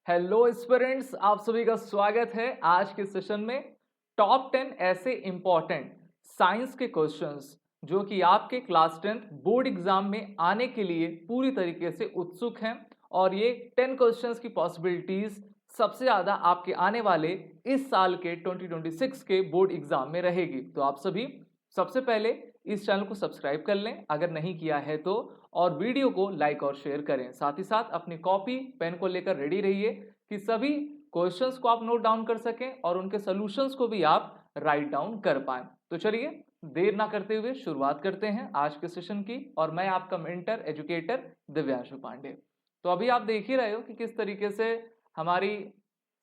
Hello students, आप सभी का स्वागत है आज के सेशन में। टॉप 10 ऐसे इंपॉर्टेंट साइंस के क्वेश्चंस जो कि आपके क्लास 10th बोर्ड एग्जाम में आने के लिए पूरी तरीके से उत्सुक हैं। और ये 10 क्वेश्चंस की पॉसिबिलिटीज सबसे ज्यादा आपके आने वाले इस साल के 2026 के बोर्ड एग्जाम में रहेगी। तो आप सभी सबसे पहले इस चैनल को सब्सक्राइब कर लें अगर नहीं किया है तो, और वीडियो को लाइक और शेयर करें। साथ ही साथ अपनी कॉपी पेन को लेकर रेडी रहिए कि सभी क्वेश्चंस को आप नोट डाउन कर सकें और उनके सॉल्यूशंस को भी आप राइट डाउन कर पाएं। तो चलिए देर ना करते हुए शुरुआत करते हैं आज के सेशन की। और मैं आपका मेंटर एजुकेटर दिव्यांशु पांडे। तो अभी आप देख ही रहे हो कि किस तरीके से हमारी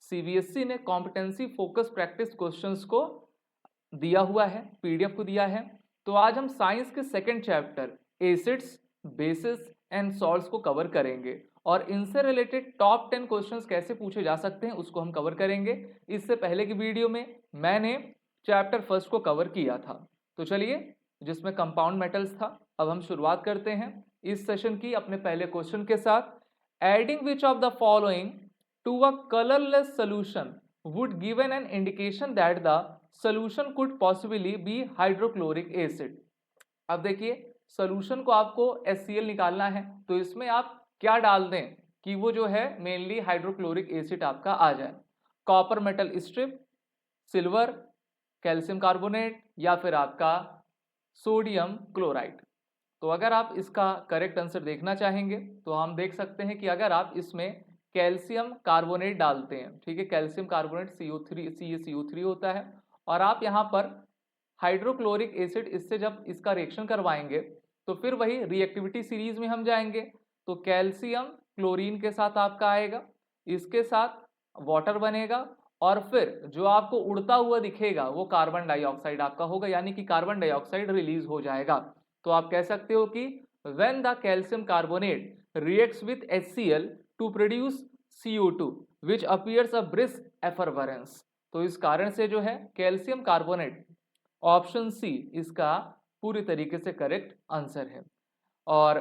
सीबीएसई ने कॉम्पिटेंसी फोकस प्रैक्टिस क्वेश्चंस को दिया हुआ है, पीडीएफ को दिया है। तो आज हम साइंस के second chapter acids, basis and salts को कवर करेंगे और इनसे रिलेटेड टॉप 10 क्वेश्चंस कैसे पूछे जा सकते हैं उसको हम कवर करेंगे। इससे पहले की वीडियो में मैंने चैप्टर फर्स्ट को कवर किया था, तो चलिए, जिसमें कंपाउंड मेटल्स था। अब हम शुरुआत करते हैं इस सेशन की अपने पहले क्वेश्चन के साथ। Adding which of the following to a colourless solution would given an indication that the solution could possibly be hydrochloric acid। अब देखिए, सोल्यूशन को आपको HCl निकालना है, तो इसमें आप क्या डाल दें कि वो जो है मेनली हाइड्रोक्लोरिक एसिड आपका आ जाए। Copper metal strip, silver, calcium carbonate या फिर आपका सोडियम क्लोराइड। तो अगर आप इसका करेक्ट आंसर देखना चाहेंगे तो हम देख सकते हैं कि अगर आप इसमें कैल्शियम कार्बोनेट डालते हैं, ठीक है, कैल्शियम कार्बोनेट CaCO3 होता है, और आप यहाँ पर हाइड्रोक्लोरिक एसिड इससे जब इसका रिएक्शन करवाएंगे तो फिर वही रिएक्टिविटी सीरीज में हम जाएंगे। तो कैल्शियम क्लोरीन के साथ आपका आएगा, इसके साथ वाटर बनेगा, और फिर जो आपको उड़ता हुआ दिखेगा वो कार्बन डाइऑक्साइड आपका होगा, यानी कि कार्बन डाइऑक्साइड रिलीज हो जाएगा। तो आप कह सकते हो कि when the calcium carbonate reacts with HCl to produce CO2 which appears a brisk effervescence। तो इस कारण से जो है कैल्शियम कार्बोनेट, ऑप्शन सी इसका पूरी तरीके से करेक्ट आंसर है। और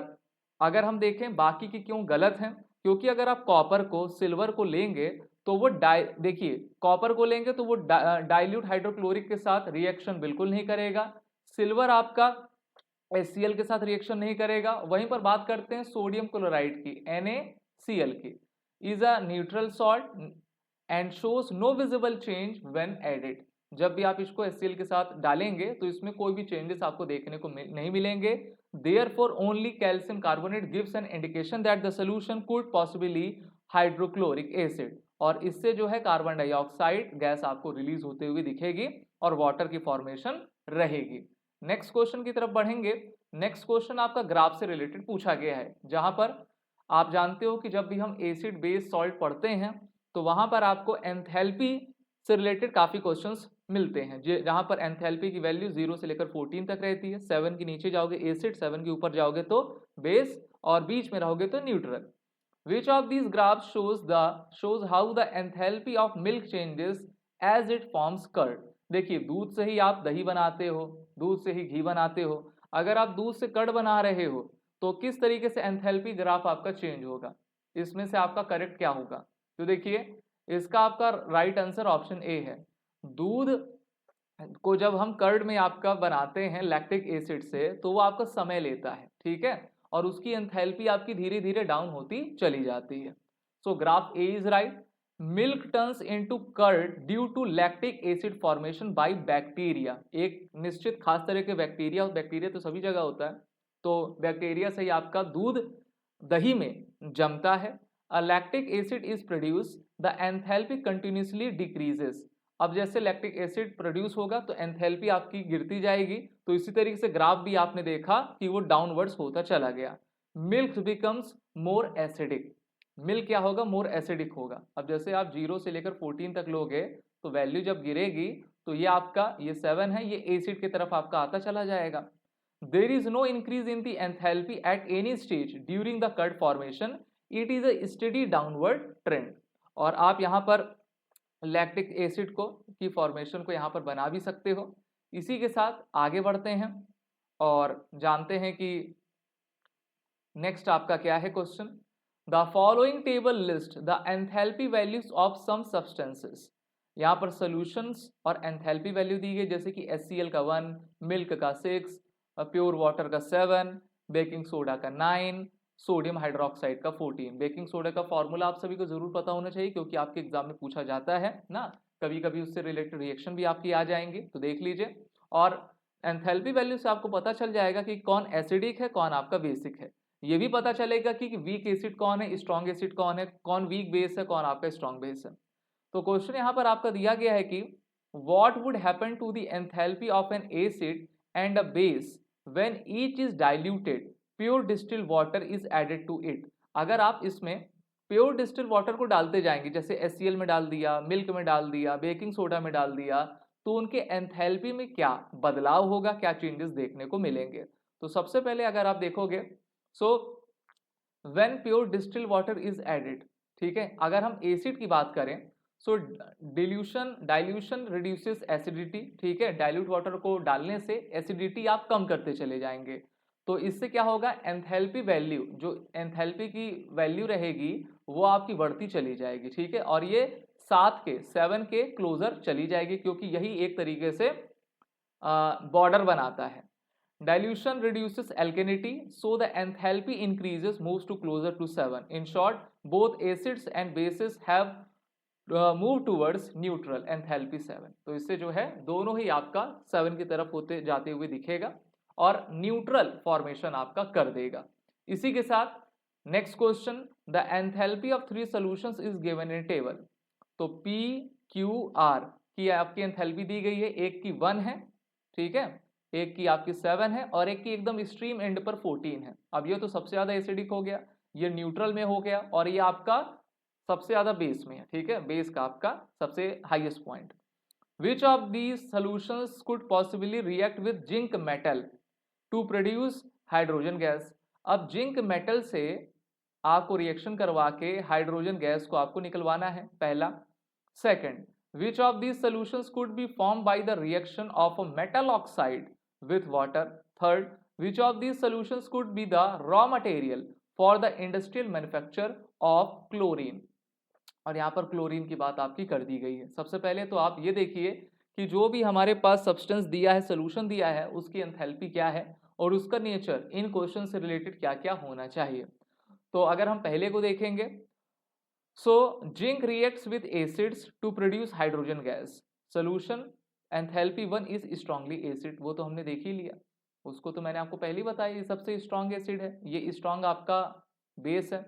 अगर हम देखें बाकी की क्यों गलत है, क्योंकि अगर आप कॉपर को सिल्वर को लेंगे तो वो देखिए, कॉपर को लेंगे तो वो डाइल्यूट हाइड्रोक्लोरिक के साथ रिएक्शन बिल्कुल नहीं करेगा। सिल्वर आपका HCl के साथ रिएक्शन नहीं करेगा। वहीं पर बात करते हैं सोडियम क्लोराइड की, NaCl की, is a neutral salt and shows no visible change when added. जब भी आप इसको HCl के साथ डालेंगे तो इसमें कोई भी चेंजेस आपको देखने को नहीं मिलेंगे। Therefore only calcium carbonate gives an indication that the solution could possibly hydrochloric acid. और इससे जो है कार्बन डाइऑक्साइड गैस आपको रिलीज होते हुए दिखेगी और वाटर की फॉर्मेशन रहेगी। नेक्स्ट क्वेश्चन की तरफ बढ़ेंगे। नेक्स्ट क्वेश्चन आपका ग्राफ से रिलेटेड पूछा गया है, जहां पर आप जानते हो कि जब भी हम एसिड बेस सॉल्ट पढ़ते हैं तो वहां पर आपको एंथैल्पी से रिलेटेड काफी क्वेश्चंस मिलते हैं, जहां पर एंथैल्पी की वैल्यू 0 से लेकर 14 तक रहती है। 7 के नीचे जाओगे एसिड, 7 के ऊपर जाओगे तो बेस, और बीच में रहोगे तो neutral. Which of these graphs shows how the enthalpy of milk changes as it forms curd। देखिए, दूध से ही आप दही बनाते हो, दूध से ही घी बनाते हो। अगर आप दूध से कर्ड बना रहे हो तो किस तरीके से एंथैल्पी ग्राफ आपका चेंज होगा, इसमें से आपका करेक्ट क्या होगा। तो देखिए, इसका आपका राइट आंसर ऑप्शन ए है। दूध को जब हम कर्ड में आपका बनाते हैं लैक्टिक एसिड से तो वो आपका समय लेता है, ठीक है, और उसकी एंथैल्पी आपकी धीरे धीरे डाउन होती चली जाती है। So graph A is right. Milk turns into curd due to lactic acid formation by bacteria. एक निश्चित खास तरह के बैक्टीरिया, बैक्टीरिया तो सभी जगह होता है, तो बैक्टीरिया से ही आपका दूध दही में जमता है। A lactic acid is produce, the enthalpy continuously decreases. अब जैसे लैक्टिक एसिड प्रोड्यूस होगा तो एंथैल्पी आपकी गिरती जाएगी, तो इसी तरीके से ग्राफ भी आपने देखा कि वो डाउनवर्ड्स होता चला गया। Milk becomes more acidic. Milk क्या होगा, मोर एसिडिक होगा। अब जैसे आप 0 से लेकर 14 तक लोगे तो वैल्यू जब गिरेगी तो ये आपका, ये 7 है, ये एसिड की तरफ आपका आता चला जाएगा। There is no increase in the enthalpy at any stage during the curd formation, it is a steady downward trend. और आप यहाँ पर लैक्टिक एसिड को की फॉर्मेशन को यहाँ पर बना भी सकते हो। इसी के साथ आगे बढ़ते हैं और जानते हैं कि नेक्स्ट आपका क्या है question. The following table list the enthalpy values of some substances. यहाँ पर सॉल्यूशंस और एंथैल्पी वैल्यू दी गई, जैसे कि HCl का 1, मिल्क का 6, प्योर वाटर का 7, बेकिंग सोडा का 9, सोडियम हाइड्रोक्साइड का 14। बेकिंग सोडा का फॉर्मूला आप सभी को जरूर पता होना चाहिए, क्योंकि आपके एग्जाम में पूछा जाता है ना, कभी कभी उससे रिलेटेड रिएक्शन भी आपकी आ जाएंगे, तो देख लीजिए। और एंथैल्पी वैल्यू से आपको पता चल जाएगा कि कौन एसिडिक है, कौन आपका बेसिक है। ये भी पता चलेगा कि वीक एसिड कौन है, स्ट्रॉन्ग एसिड कौन है, कौन वीक बेस है, कौन आपका स्ट्रॉन्ग बेस है। तो क्वेश्चन यहाँ पर आपका दिया गया है कि what would happen to the enthalpy of an acid and a base when each is diluted, pure distil water is added to it. अगर आप इसमें प्योर डिस्टिल वाटर को डालते जाएंगे, जैसे HCl में डाल दिया, मिल्क में डाल दिया, बेकिंग सोडा में डाल दिया, तो उनके एंथैल्पी में क्या बदलाव होगा, क्या चेंजेस देखने को मिलेंगे। तो सबसे पहले अगर आप देखोगे, so when pure distil water is added, ठीक है, अगर हम एसिड की बात करें, सो डाइल्यूशन रिड्यूसेस एसिडिटी, ठीक है, डाइल्यूट वाटर को डालने से एसिडिटी आप कम करते चले जाएंगे। तो इससे क्या होगा, एंथैल्पी वैल्यू, जो एंथैल्पी की वैल्यू रहेगी वो आपकी बढ़ती चली जाएगी, ठीक है, और ये 7 के क्लोजर चली जाएगी, क्योंकि यही एक तरीके से बॉर्डर बनाता है। Dilution reduces alkalinity, so the enthalpy increases, moves to closer to 7. In short, both acids and bases have moved towards neutral enthalpy 7. तो इससे जो है दोनों ही आपका 7 की तरफ होते जाते हुए दिखेगा और न्यूट्रल फॉर्मेशन आपका कर देगा। इसी के साथ next question, the enthalpy of 3 solutions is given in table. तो P, Q, R की आपकी एंथैल्पी दी गई है, एक की 1 है, ठीक है, एक की आपकी 7 है और एक की एकदम एक्सट्रीम एंड पर 14 है। अब ये तो सबसे ज्यादा एसिडिक हो गया, ये न्यूट्रल में हो गया और ये आपका सबसे ज्यादा बेस में है, ठीक है, बेस का आपका सबसे highest point. Which of these solutions could possibly react with zinc metal to produce hydrogen gas. अब जिंक मेटल से आपको रिएक्शन करवा के हाइड्रोजन गैस को आपको निकलवाना है, पहला। Second, which of these solutions could be formed by the reaction of a metal oxide with water? Third, which of these solutions could be the raw material for the industrial manufacture of chlorine? और यहाँ पर chlorine की बात आपकी कर दी गई है। सबसे पहले तो आप ये देखिए कि जो भी हमारे पास सब्सटेंस दिया है, सोल्यूशन दिया है, उसकी एंथैल्पी क्या है और उसका नेचर इन क्वेश्चन से रिलेटेड क्या क्या होना चाहिए। तो अगर हम पहले को देखेंगे, so zinc reacts with acids to produce hydrogen gas. Solution enthalpy 1 is strongly acid, वो तो हमने देख ही लिया, उसको तो मैंने आपको पहले ही बताया, ये सबसे स्ट्रॉन्ग एसिड है, ये स्ट्रॉन्ग आपका बेस है।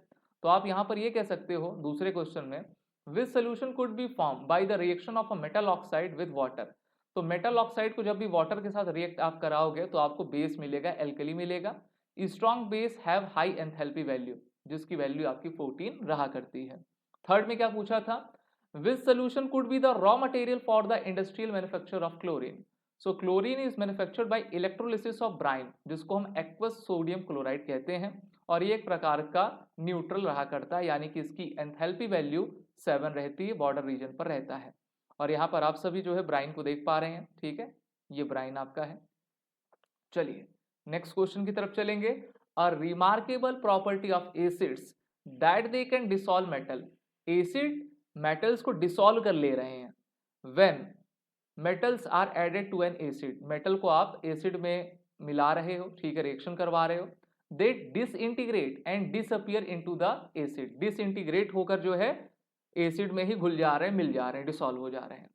तो आप यहाँ पर ये कह सकते हो दूसरे क्वेश्चन में, which solution could be form by the reaction of a metal oxide with water. तो मेटल ऑक्साइड को जब भी वाटर के साथ रिएक्ट आप कराओगे तो आपको बेस मिलेगा, एल्कली मिलेगा। Strong base have high enthalpy value, जिसकी वैल्यू आपकी 14 रहा करती है। थर्ड में क्या पूछा था, which solution could be the raw material for the industrial manufacture of chlorine. So chlorine is manufactured by electrolysis of brine, जिसको हम एक्वस सोडियम क्लोराइड कहते हैं, और ये एक प्रकार का न्यूट्रल रहा करता है, यानी कि इसकी एंथैल्पी वैल्यू 7 रहती है, बॉर्डर रीजन पर रहता है। और यहाँ पर आप सभी जो है ब्राइन को देख पा रहे हैं, ठीक है, ये ब्राइन आपका है। चलिए नेक्स्ट क्वेश्चन की तरफ चलेंगे। A remarkable property of acids that they can dissolve metal. Acid metals को डिसॉल्व कर ले रहे हैं, when metals are added to an acid, metal को आप एसिड में मिला रहे हो, ठीक है, रिएक्शन करवा रहे हो, they disintegrate and disappear into the acid. Disintegrate होकर जो है एसिड में ही घुल जा रहे हैं, मिल जा रहे हैं, डिसॉल्व हो जा रहे हैं।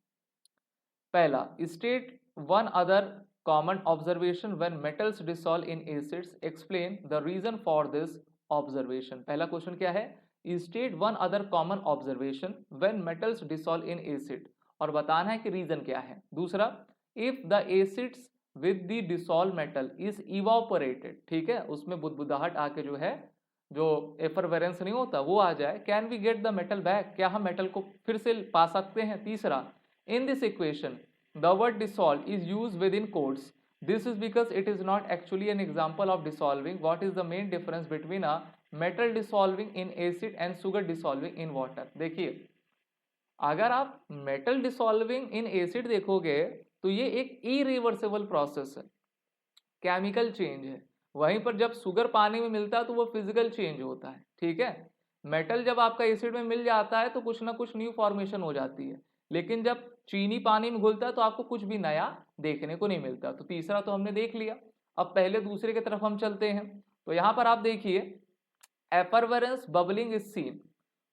पहला, state one other common observation when metals dissolve in acids, explain the reason for this observation. पहला क्वेश्चन क्या है, state one other common observation when metals dissolve in acid, और बताना है कि रीजन क्या है। दूसरा, if the acids with the dissolve metal is evaporated, ठीक है, उसमें बुदबुदाहट आके जो है, जो एफरवेरेंस नहीं होता वो आ जाए, can we get the metal back, क्या हम मेटल को फिर से पा सकते हैं। तीसरा, in this equation the word dissolve is used within quotes. This is because it is not actually an example of dissolving. What is the main difference between a metal dissolving in acid and sugar dissolving in water? देखिए, अगर आप metal dissolving in acid देखोगे तो ये एक irreversible process है, chemical change है। वहीं पर जब शुगर पानी में मिलता है तो वो फिजिकल चेंज होता है, ठीक है। मेटल जब आपका एसिड में मिल जाता है तो कुछ ना कुछ न्यू फॉर्मेशन हो जाती है, लेकिन जब चीनी पानी में घुलता है तो आपको कुछ भी नया देखने को नहीं मिलता। तो तीसरा तो हमने देख लिया। अब पहले दूसरे की तरफ हम चलते हैं। तो यहां पर आप देखिए, effervescence bubbling is seen,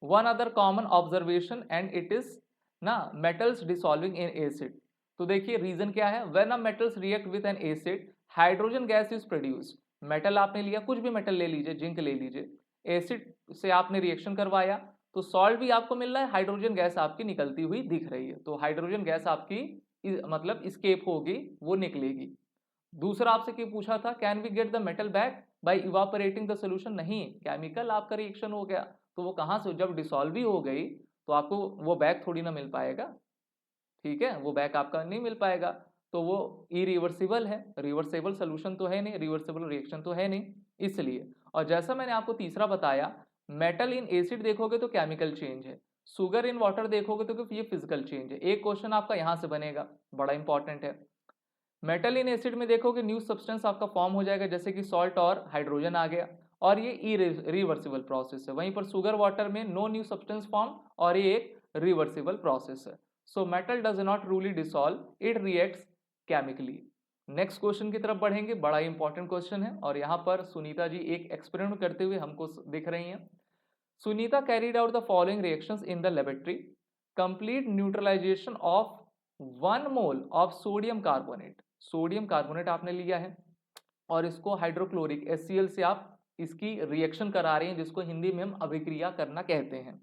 one other common observation and it is ना मेटल्स डिसॉल्विंग इन एसिड। तो देखिए रीजन क्या है, when a metals react with an acid hydrogen gas is produced. Metal आपने लिया, कुछ भी मेटल ले लीजिए, जिंक ले लीजिए, एसिड से आपने रिएक्शन करवाया तो सॉल्ट भी आपको मिल रहा है, हाइड्रोजन गैस आपकी निकलती हुई दिख रही है। तो हाइड्रोजन गैस आपकी मतलब स्केप होगी, वो निकलेगी। दूसरा आपसे क्या पूछा था, can we get the metal back by evaporating the solution. नहीं, केमिकल आपका रिएक्शन हो गया तो वो कहां से, जब डिसॉल्व ही हो गई तो आपको वो बैक थोड़ी ना मिल पाएगा। ठीक है, वो बैक आपका नहीं मिल पाएगा, तो वो इरिवर्सिबल है, रिवर्सेबल सोल्यूशन तो है नहीं, रिवर्सेबल रिएक्शन तो है नहीं, इसलिए। और जैसा मैंने आपको तीसरा बताया, मेटल इन एसिड देखोगे तो केमिकल चेंज है, सुगर इन वाटर देखोगे तो ये फिजिकल चेंज है। एक क्वेश्चन आपका यहां से बनेगा, बड़ा इंपॉर्टेंट है। मेटल इन एसिड में देखोगे न्यू सब्सटेंस आपका फॉर्म हो जाएगा, जैसे कि सॉल्ट और हाइड्रोजन आ गया, और ये इरिवर्सिबल प्रोसेस है। वहीं पर सुगर वाटर में नो न्यू सब्सटेंस फॉर्म, और ये एक रिवर्सिबल प्रोसेस है। So metal does not truly dissolve, it reacts chemically. Next question की तरफ बढ़ेंगे, बड़ा इंपॉर्टेंट क्वेश्चन है, और यहाँ पर सुनीता जी एक एक्सपेरिमेंट करते हुए हमको दिख रही हैं। Sunita carried out the following reactions in the laboratory, complete neutralisation of 1 mole of sodium carbonate. Sodium carbonate आपने लिया है और इसको हाइड्रोक्लोरिक HCl से आप इसकी रिएक्शन करा रहे हैं, जिसको हिंदी में हम अभिक्रिया करना कहते हैं।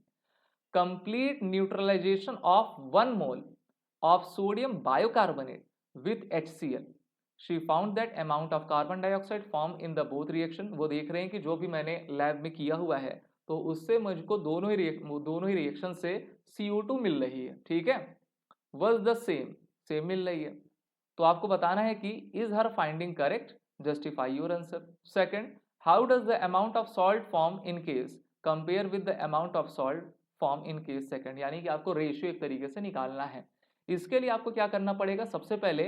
Complete neutralisation of 1 mole of sodium bicarbonate with HCl, she found that amount of carbon dioxide form in the both reaction. वो देख रहे हैं कि जो भी मैंने लैब में किया हुआ है तो उससे मुझको दोनों ही रिएक्शन से CO2 मिल रही है। ठीक है, was the सेम मिल रही है। तो आपको बताना है कि is her finding correct, justify your answer. Second, how does the amount of salt form in case compare with the amount of salt form in case second, यानी कि आपको रेशियो एक तरीके से निकालना है। इसके लिए आपको क्या करना पड़ेगा, सबसे पहले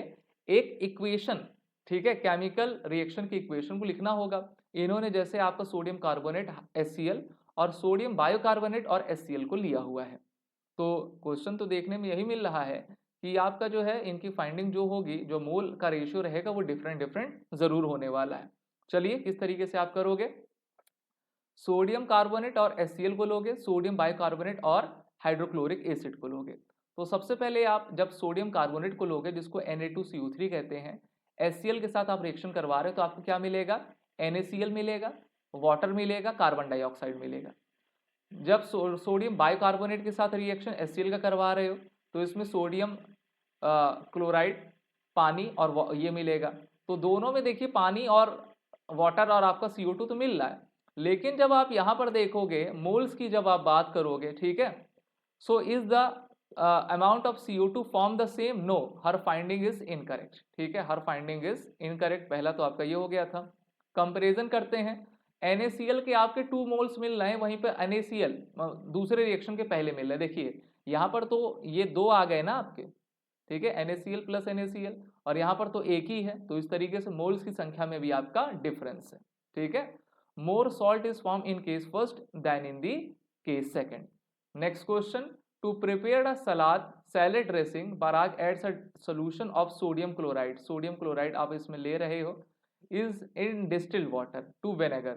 एक इक्वेशन, ठीक है, केमिकल रिएक्शन की इक्वेशन को लिखना होगा। इन्होंने जैसे आपका सोडियम कार्बोनेट HCl और सोडियम बायोकार्बोनेट और HCl को लिया हुआ है, तो क्वेश्चन तो देखने में यही मिल रहा है कि आपका जो है इनकी फाइंडिंग जो होगी, जो मोल का रेशियो रहेगा वो डिफरेंट जरूर होने वाला है। चलिए किस तरीके से आप करोगे, सोडियम कार्बोनेट और HCl को लोगे, सोडियम बाइकार्बोनेट और हाइड्रोक्लोरिक एसिड को लोगे। तो सबसे पहले आप जब सोडियम कार्बोनेट को लोगे, जिसको Na2CO3 कहते हैं, HCl के साथ आप रिएक्शन करवा रहे हो तो आपको क्या मिलेगा, NaCl मिलेगा, वाटर मिलेगा, कार्बन डाइऑक्साइड मिलेगा। जब सोडियम बाइकार्बोनेट के साथ रिएक्शन HCl का करवा रहे हो तो इसमें सोडियम क्लोराइड, पानी और ये मिलेगा। तो दोनों में देखिए पानी और वाटर और आपका CO2 तो मिल रहा है, लेकिन जब आप यहां पर देखोगे मोल्स की जब आप बात करोगे, ठीक है, so is the amount of CO2 form the same, no, her finding is incorrect. ठीक है, हर फाइंडिंग इज इनकरेक्ट, पहला तो आपका ये हो गया था। कंपेरिजन करते हैं, NaCl के आपके 2 मोल्स मिल रहे हैं, वहीं पे NaCl दूसरे रिएक्शन के पहले मिल रहे हैं। देखिए यहाँ पर तो ये 2 आ गए ना आपके, ठीक है, NaCl प्लस NaCl, और यहाँ पर तो एक ही है, तो इस तरीके से मोल्स की संख्या में भी आपका डिफरेंस है। ठीक है, more salt is form in case first then in the case second. Next question, to prepare a salad dressing, Parag adds a solution of sodium chloride, sodium chloride आप इसमें ले रहे हो, is in distilled water to vinegar.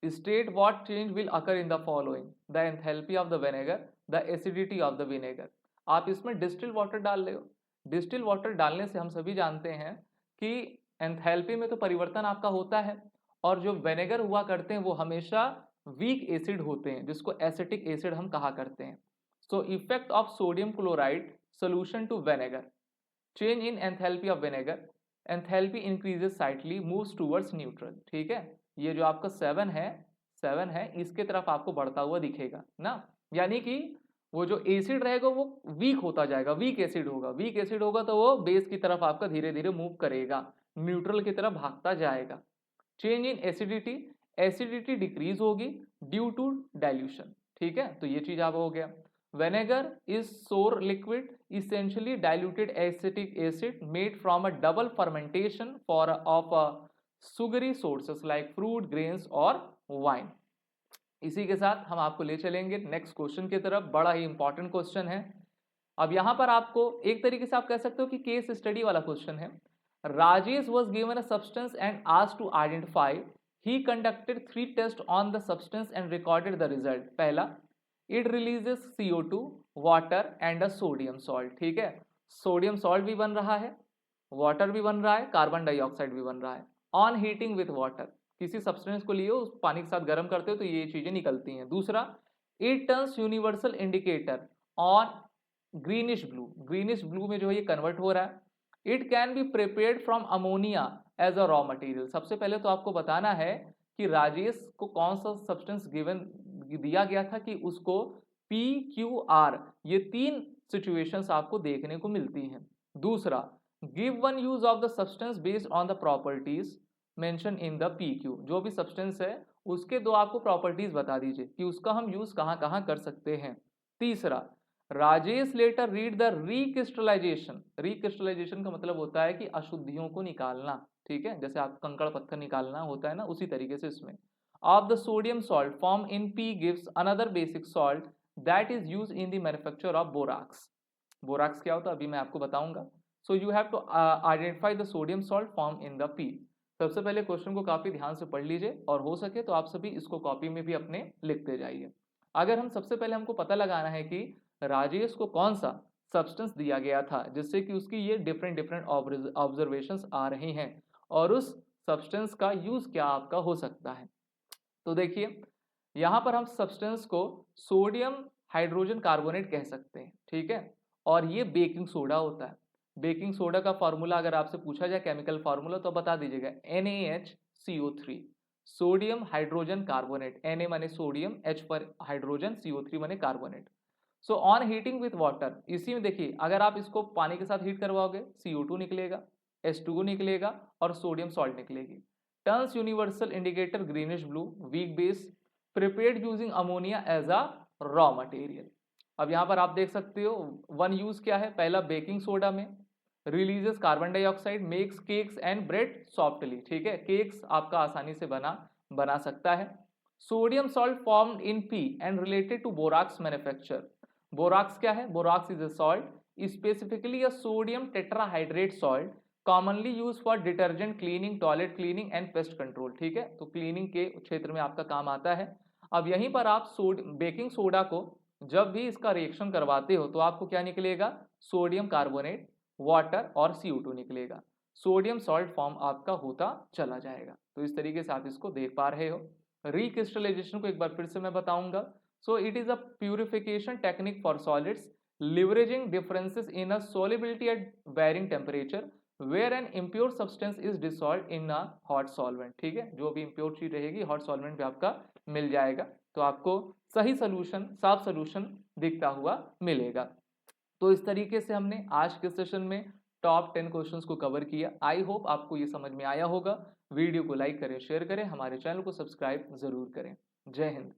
State what change will occur in the following: the enthalpy of the vinegar, the acidity of the vinegar. आप इसमें distil water डाल रहे हो, डिस्टिल वाटर डालने से हम सभी जानते हैं कि एंथैल्पी में तो परिवर्तन आपका होता है, और जो विनेगर हुआ करते हैं वो हमेशा वीक एसिड होते हैं, जिसको एसिटिक एसिड हम कहा करते हैं। So effect of sodium chloride solution to vinegar, change in enthalpy of vinegar, enthalpy increases slightly, moves towards neutral. ठीक है, ये जो आपका 7 है इसके तरफ आपको बढ़ता हुआ दिखेगा ना, यानी कि वो जो एसिड रहेगा वो वीक होता जाएगा, वीक एसिड होगा, वीक एसिड होगा तो वो बेस की तरफ आपका धीरे धीरे मूव करेगा, न्यूट्रल की तरफ भागता जाएगा। Change in acidity, acidity decrease होगी ड्यू टू डाइल्यूशन। ठीक है, तो ये चीज आप हो गया। Vinegar is sour liquid, essentially diluted acetic acid made from a double fermentation of sugary sources like fruit, grains or wine. इसी के साथ हम आपको ले चलेंगे नेक्स्ट क्वेश्चन की तरफ। बड़ा ही इंपॉर्टेंट क्वेश्चन है। अब यहां पर आपको एक तरीके से आप कह सकते हो कि केस स्टडी वाला क्वेश्चन है। Rajesh was given a substance and asked to identify. He conducted 3 test on the substance and recorded the result. पहला, it releases CO2, water and a sodium salt. ठीक है, सोडियम सॉल्ट भी बन रहा है, water भी बन रहा है, कार्बन डाइऑक्साइड भी बन रहा है। ऑन हीटिंग विथ वाटर, किसी सब्सटेंस को लिए उस पानी के साथ गर्म करते हो तो ये चीजें निकलती हैं। दूसरा, it turns universal indicator on greenish blue. Greenish blue में जो है ये कन्वर्ट हो रहा है। It can be prepared from ammonia as a raw material. सबसे पहले तो आपको बताना है कि राजेश को कौन सा सब्सटेंस गिवन दिया गया था कि उसको PQR, ये 3 सिचुएशंस आपको देखने को मिलती हैं। दूसरा, give one use of the substance based on the properties mention in the PQ। जो भी सब्सटेंस है उसके 2 आपको प्रॉपर्टीज बता दीजिए कि उसका हम यूज कहां कहां कर सकते हैं। तीसरा, Rajesh later read the recrystallisation. Recrystallisation का मतलब होता है कि अशुद्धियों को निकालना। ठीक है, जैसे आप कंकड़ पत्थर निकालना होता है ना, उसी तरीके से इसमें। Of the sodium salt form in P gives another basic salt that is use in the manufacture of borax. Borax क्या होता है अभी मैं आपको बताऊंगा। So you have to identify the sodium salt form in the P। सबसे पहले question को काफी ध्यान से पढ़ लीजिए और हो सके तो आप सभी इसको कॉपी में भी अपने लिखते जाइए। अगर हम सबसे पहले हमको पता लगाना है कि राजेश को कौन सा सब्सटेंस दिया गया था जिससे कि उसकी ये डिफरेंट ऑब्जर्वेशंस आ रही हैं और उस सब्सटेंस का यूज क्या आपका हो सकता है। तो देखिए यहां पर हम सब्सटेंस को सोडियम हाइड्रोजन कार्बोनेट कह सकते हैं। ठीक है, और ये बेकिंग सोडा होता है। बेकिंग सोडा का फॉर्मूला अगर आपसे पूछा जाए केमिकल फॉर्मूला तो बता दीजिएगा NaHCO3, sodium hydrogen carbonate. Na माने सोडियम, H पर हाइड्रोजन, CO3 माने carbonate. So on heating with water, इसी में देखिए अगर आप इसको पानी के साथ हीट करवाओगे CO2 निकलेगा, H2O निकलेगा और सोडियम सॉल्ट निकलेगी। Turns universal indicator greenish blue, weak base, prepared using ammonia as a raw material. अब यहां पर आप देख सकते हो वन यूज क्या है। पहला, बेकिंग सोडा में releases carbon dioxide, makes cakes and bread softly. ठीक है, केक्स आपका आसानी से बना सकता है। Sodium salt formed in P and related to borax manufacture. Borax क्या है? Borax is a salt specifically a sodium tetrahydrate salt commonly use for detergent cleaning, toilet cleaning and pest control. ठीक है, तो क्लीनिंग के क्षेत्र में आपका काम आता है। अब यहीं पर आप बेकिंग सोडा को जब भी इसका रिएक्शन करवाते हो तो आपको क्या निकलेगा? सोडियम कार्बोनेट, वाटर और CO2 निकलेगा। सोडियम सॉल्ट फॉर्म आपका होता चला जाएगा। तो इस तरीके से आप इसको देख पा रहे हो। रिक्रिस्टलाइजेशन को एक बार फिर से मैं बताऊंगा। So it is a purification technique for solids leveraging differences in a solubility at varying temperature where an impure substance is dissolved in a hot solvent। ठीक है, जो भी impure चीज रहेगी hot solvent में आपका मिल जाएगा तो आपको सही सोल्यूशन, साफ सोल्यूशन दिखता हुआ मिलेगा। तो इस तरीके से हमने आज के सेशन में टॉप 10 क्वेश्चंस को कवर किया। आई होप आपको ये समझ में आया होगा। वीडियो को लाइक करें, शेयर करें, हमारे चैनल को सब्सक्राइब जरूर करें। जय हिंद।